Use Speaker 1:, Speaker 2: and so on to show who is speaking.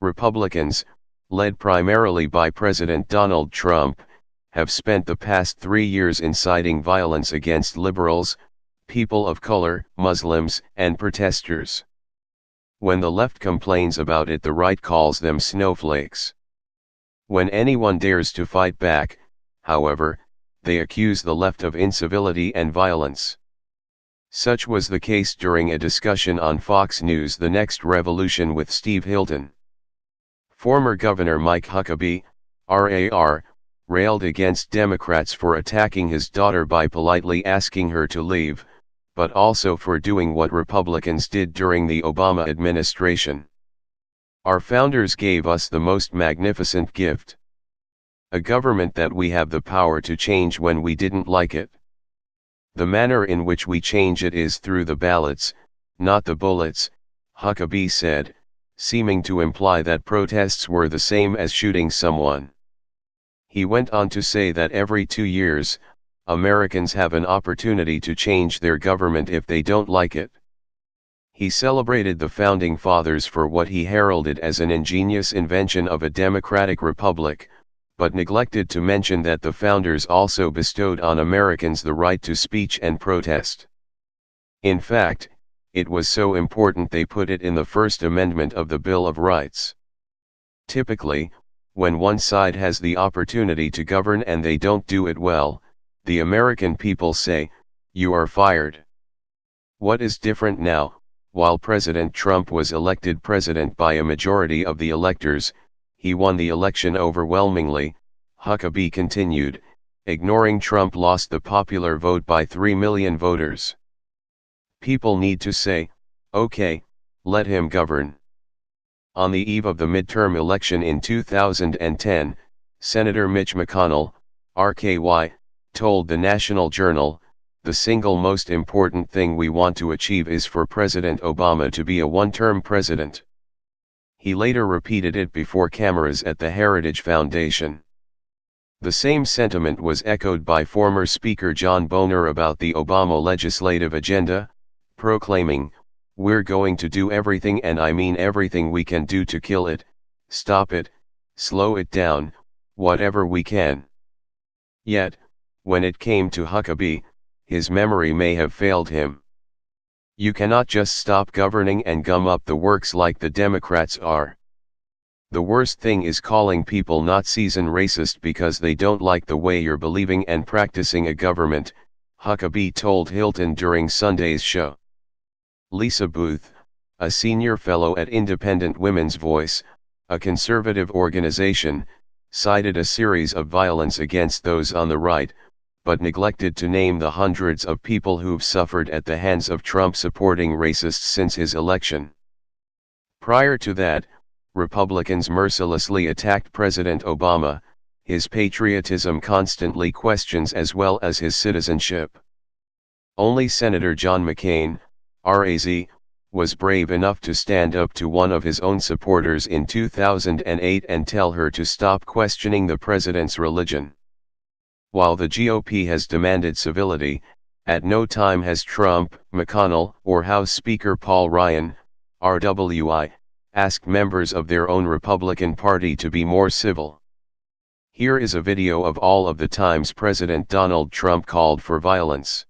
Speaker 1: Republicans, led primarily by President Donald Trump, have spent the past 3 years inciting violence against liberals, people of color, Muslims, and protesters. When the left complains about it, the right calls them snowflakes. When anyone dares to fight back, however, they accuse the left of incivility and violence. Such was the case during a discussion on Fox News' The Next Revolution with Steve Hilton. Former Governor Mike Huckabee, RAR, railed against Democrats for attacking his daughter by politely asking her to leave, but also for doing what Republicans did during the Obama administration. Our founders gave us the most magnificent gift. A government that we have the power to change when we didn't like it. The manner in which we change it is through the ballots, not the bullets, Huckabee said, seeming to imply that protests were the same as shooting someone. He went on to say that every 2 years, Americans have an opportunity to change their government if they don't like it. He celebrated the Founding Fathers for what he heralded as an ingenious invention of a democratic republic, but neglected to mention that the Founders also bestowed on Americans the right to speech and protest. In fact, it was so important they put it in the First Amendment of the Bill of Rights. Typically, when one side has the opportunity to govern and they don't do it well, the American people say, "You are fired." What is different now? While President Trump was elected president by a majority of the electors, he won the election overwhelmingly, Huckabee continued, ignoring Trump lost the popular vote by 3 million voters. People need to say, "Okay, let him govern." On the eve of the midterm election in 2010, Senator Mitch McConnell, RKY, told the National Journal, "The single most important thing we want to achieve is for President Obama to be a one-term president." He later repeated it before cameras at the Heritage Foundation. The same sentiment was echoed by former Speaker John Boehner about the Obama legislative agenda, proclaiming, "We're going to do everything, and I mean everything we can do to kill it, stop it, slow it down, whatever we can." Yet, when it came to Huckabee, his memory may have failed him. You cannot just stop governing and gum up the works like the Democrats are. The worst thing is calling people Nazis and racist because they don't like the way you're believing and practicing a government, Huckabee told Hilton during Sunday's show. Lisa Booth, a senior fellow at Independent Women's Voice, a conservative organization, cited a series of violence against those on the right, but neglected to name the hundreds of people who've suffered at the hands of Trump-supporting racists since his election. Prior to that, Republicans mercilessly attacked President Obama, his patriotism constantly questions as well as his citizenship. Only Senator John McCain, RAZ, was brave enough to stand up to one of his own supporters in 2008 and tell her to stop questioning the president's religion. While the GOP has demanded civility, at no time has Trump, McConnell, or House Speaker Paul Ryan, RWI, asked members of their own Republican Party to be more civil. Here is a video of all of the times President Donald Trump called for violence.